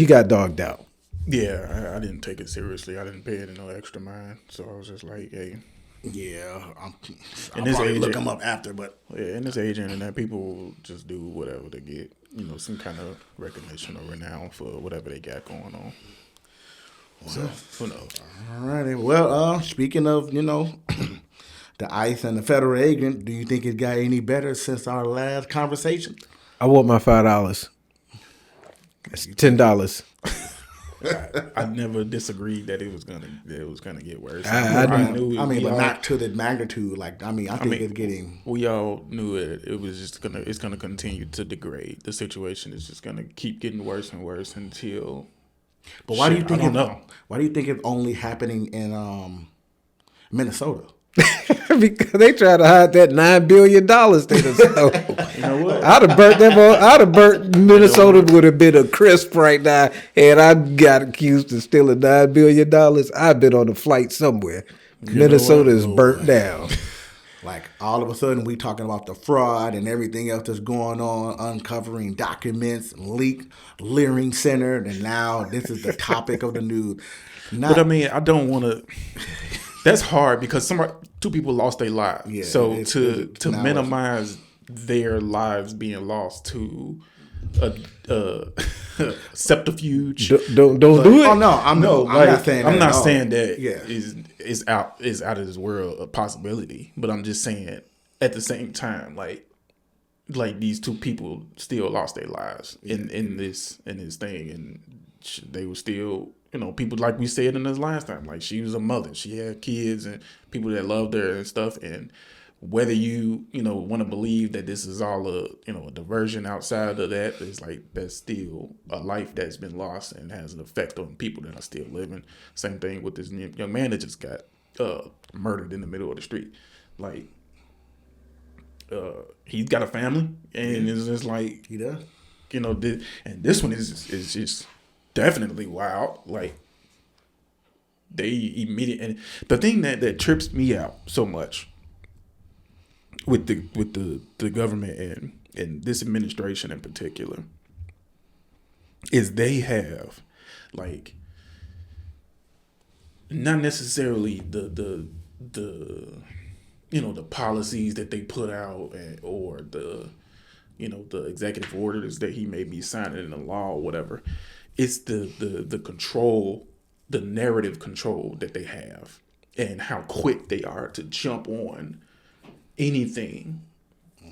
he got dogged out. Yeah, I didn't take it seriously. I didn't pay it no extra mind. So I was just like, hey. Yeah, I'll this probably age, look him up after, but yeah, in this age and that people just do whatever to get, some kind of recognition or renown for whatever they got going on. So who knows? All righty. Well, speaking of, the ICE and the federal agent, do you think it got any better since our last conversation? I want my $5. That's $10. I never disagreed that it was gonna get worse. But not to the magnitude. I think it's getting. We all knew it's gonna continue to degrade. The situation is just gonna keep getting worse and worse until. But why do you think Why do you think it's only happening in Minnesota? Because they try to hide that $9 billion they done stole. You know what? I'd have burnt Minnesota with a bit of crisp right now, and I got accused of stealing $9 billion. I've been on a flight somewhere. Minnesota is burnt down. Like all of a sudden we talking about the fraud and everything else that's going on, uncovering documents, Leering Center, and now this is the topic of the news. But I don't want to. That's hard because two people lost their lives. Yeah, so to minimize their lives being lost to a subterfuge. Don't do it. Oh no, I'm not saying that. I'm not saying that is out of this world a possibility. But I'm just saying at the same time, like these two people still lost their lives in this thing, and they were still. People like we said in this last time, like she was a mother, she had kids and people that loved her and stuff. And whether you want to believe that this is all a diversion outside of that, it's like that's still a life that's been lost and has an effect on people that are still living. Same thing with this young man that just got murdered in the middle of the street. Like he's got a family, and it's just like he does. And this one is just. Definitely wild. Like they immediately, and the thing that trips me out so much with the government and this administration in particular is they have like not necessarily the policies that they put out or the executive orders that he may be signing in the law or whatever. It's the control, the narrative control that they have and how quick they are to jump on anything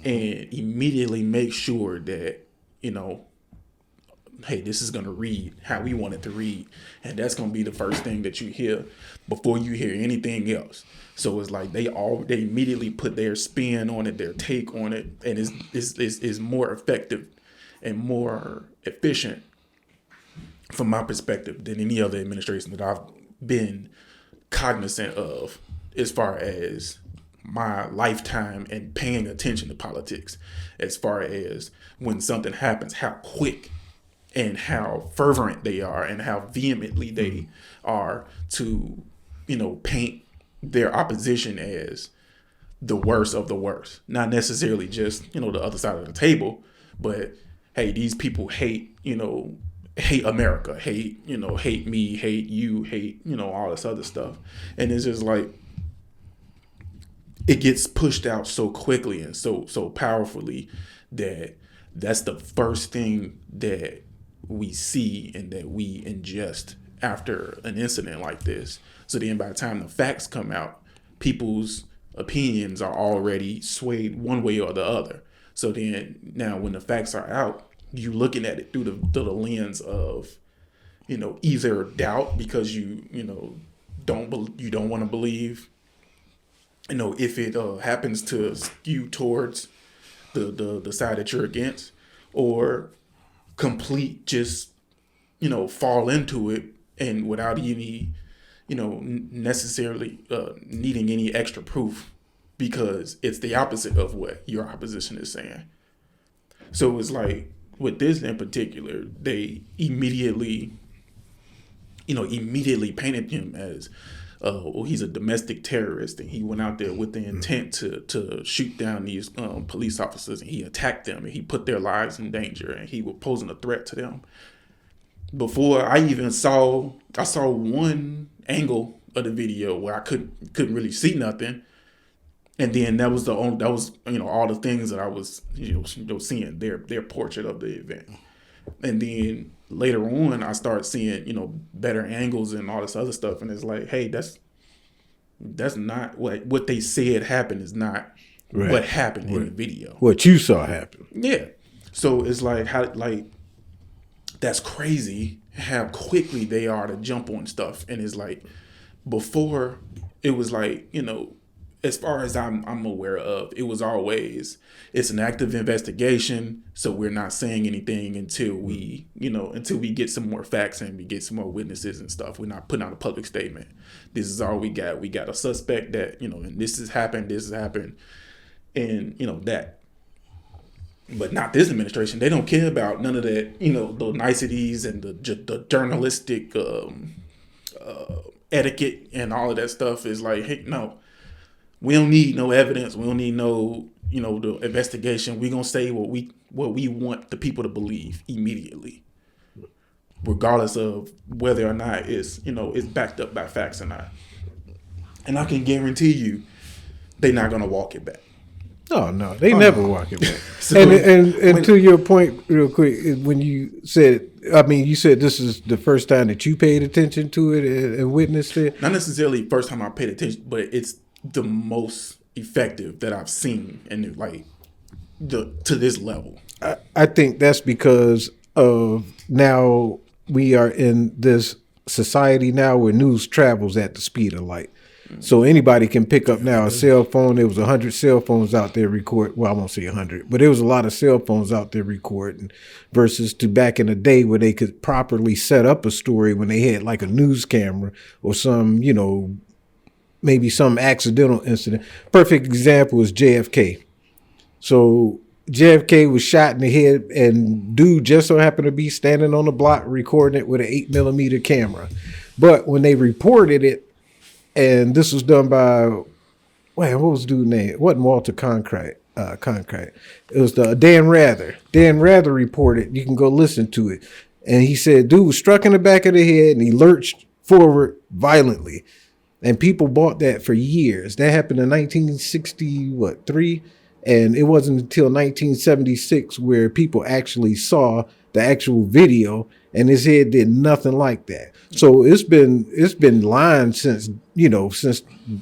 and immediately make sure that, hey, this is going to read how we want it to read. And that's going to be the first thing that you hear before you hear anything else. So it's like they immediately put their spin on it, their take on it, and it's more effective and more efficient from my perspective than any other administration that I've been cognizant of as far as my lifetime and paying attention to politics, as far as when something happens, how quick and how fervent they are and how vehemently they are to, paint their opposition as the worst of the worst. Not necessarily just, the other side of the table, but hey, these people hate America, hate me, hate you, hate, all this other stuff. And it's just like, it gets pushed out so quickly and so powerfully that that's the first thing that we see and that we ingest after an incident like this. So then by the time the facts come out, people's opinions are already swayed one way or the other. So then now when the facts are out, you looking at it through the lens of, either doubt because you don't want to believe, if it happens to skew towards the side that you're against, or complete just fall into it and without any necessarily needing any extra proof because it's the opposite of what your opposition is saying. So it's like, with this in particular, they immediately painted him as, he's a domestic terrorist, and he went out there with the intent to shoot down these police officers, and he attacked them, and he put their lives in danger, and he was posing a threat to them. before I saw one angle of the video where I couldn't really see nothing. And then that was all the things that I was seeing their portrait of the event. And then later on I start seeing, better angles and all this other stuff, and it's like, hey, that's not what they said happened is not Right. what happened in the video. What you saw happen. Yeah. So it's like that's crazy how quickly they are to jump on stuff. And it's like before it was like, as far as I'm aware of, it was always it's an active investigation, so we're not saying anything until we get some more facts and we get some more witnesses and stuff. We're not putting out a public statement. This is all we got. We got a suspect that, and this has happened, and that. But not this administration. They don't care about none of that, the niceties and the journalistic etiquette and all of that stuff. Is like, hey, no. We don't need no evidence. We don't need no, the investigation. We're gonna say what we want the people to believe immediately, regardless of whether or not it's backed up by facts or not. And I can guarantee you, they're not gonna walk it back. Oh no, they never walk it back. So- and to your point, real quick, when you said, you said this is the first time that you paid attention to it and witnessed it. Not necessarily first time I paid attention, but it's the most effective that I've seen, and to this level. I think that's because of now we are in this society now where news travels at the speed of light. So anybody can pick up now a cell phone. There was 100 cell phones out there record. Well, I won't say 100, but there was a lot of cell phones out there recording versus to back in the day where they could properly set up a story when they had like a news camera or some, maybe some accidental incident. Perfect example is JFK. So JFK was shot in the head, and dude just so happened to be standing on the block recording it with an 8mm camera. But when they reported it, and this was done by, what was the dude's name? It wasn't Walter Cronkite. It was Dan Rather. Dan Rather reported. You can go listen to it. And he said, dude was struck in the back of the head, and he lurched forward violently. And people bought that for years. That happened in 1963, and it wasn't until 1976 where people actually saw the actual video, and his head did nothing like that. So it's been lying since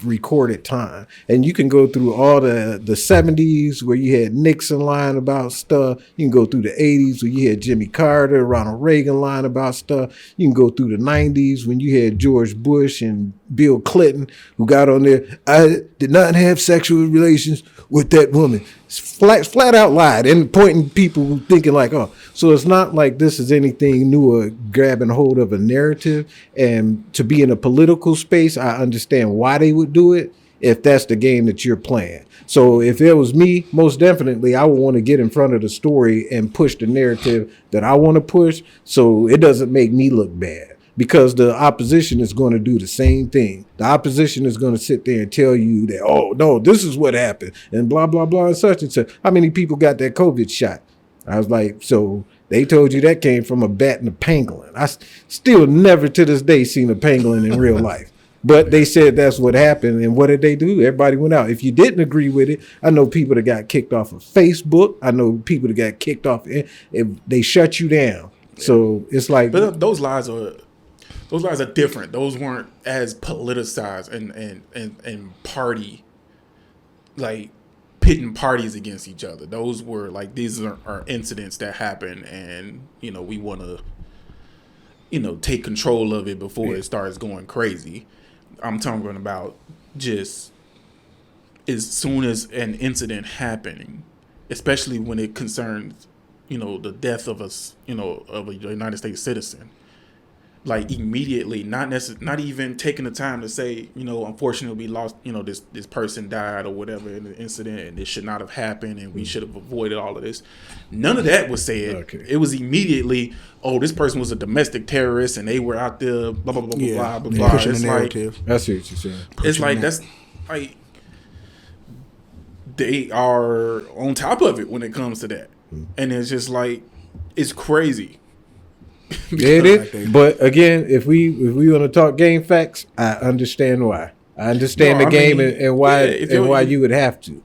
recorded time. And you can go through all the 70s where you had Nixon lying about stuff. You can go through the 80s where you had Jimmy Carter, Ronald Reagan lying about stuff. You can go through the 90s when you had George Bush and Bill Clinton who got on there. I did not have sexual relations with that woman. Flat out lied, and pointing people thinking like, oh, so it's not like this is anything new or grabbing hold of a narrative. And to be in a political space, I understand why they would do it if that's the game that you're playing. So if it was me, most definitely I would want to get in front of the story and push the narrative that I want to push, so it doesn't make me look bad. Because the opposition is going to do the same thing. The opposition is going to sit there and tell you that, oh, no, this is what happened, and blah, blah, blah, and such and such. How many people got that COVID shot? I was like, so they told you that came from a bat and a pangolin. I still never to this day seen a pangolin in real life. But they said that's what happened, and what did they do? Everybody went out. If you didn't agree with it, I know people that got kicked off of Facebook. I know people that got kicked off. If they shut you down. So it's like... But those lies are different. Those weren't as politicized and party, like pitting parties against each other. Those were like, these are incidents that happen, and we want to take control of it before it starts going crazy. I'm talking about just as soon as an incident happening, especially when it concerns the death of of a United States citizen. Like immediately, not even taking the time to say, unfortunately we lost, this person died or whatever in the incident, and this should not have happened, and we should have avoided all of this. None of that was said. Okay. It was immediately, oh, this person was a domestic terrorist, and they were out there, blah blah blah blah blah blah. Pushing it's the narrative. I see what you're saying. It's like that's like they are on top of it when it comes to that, and it's just like it's crazy. It is. But again, if we want to talk game facts, I understand why. I understand No, the I game mean, and why yeah, you would have to.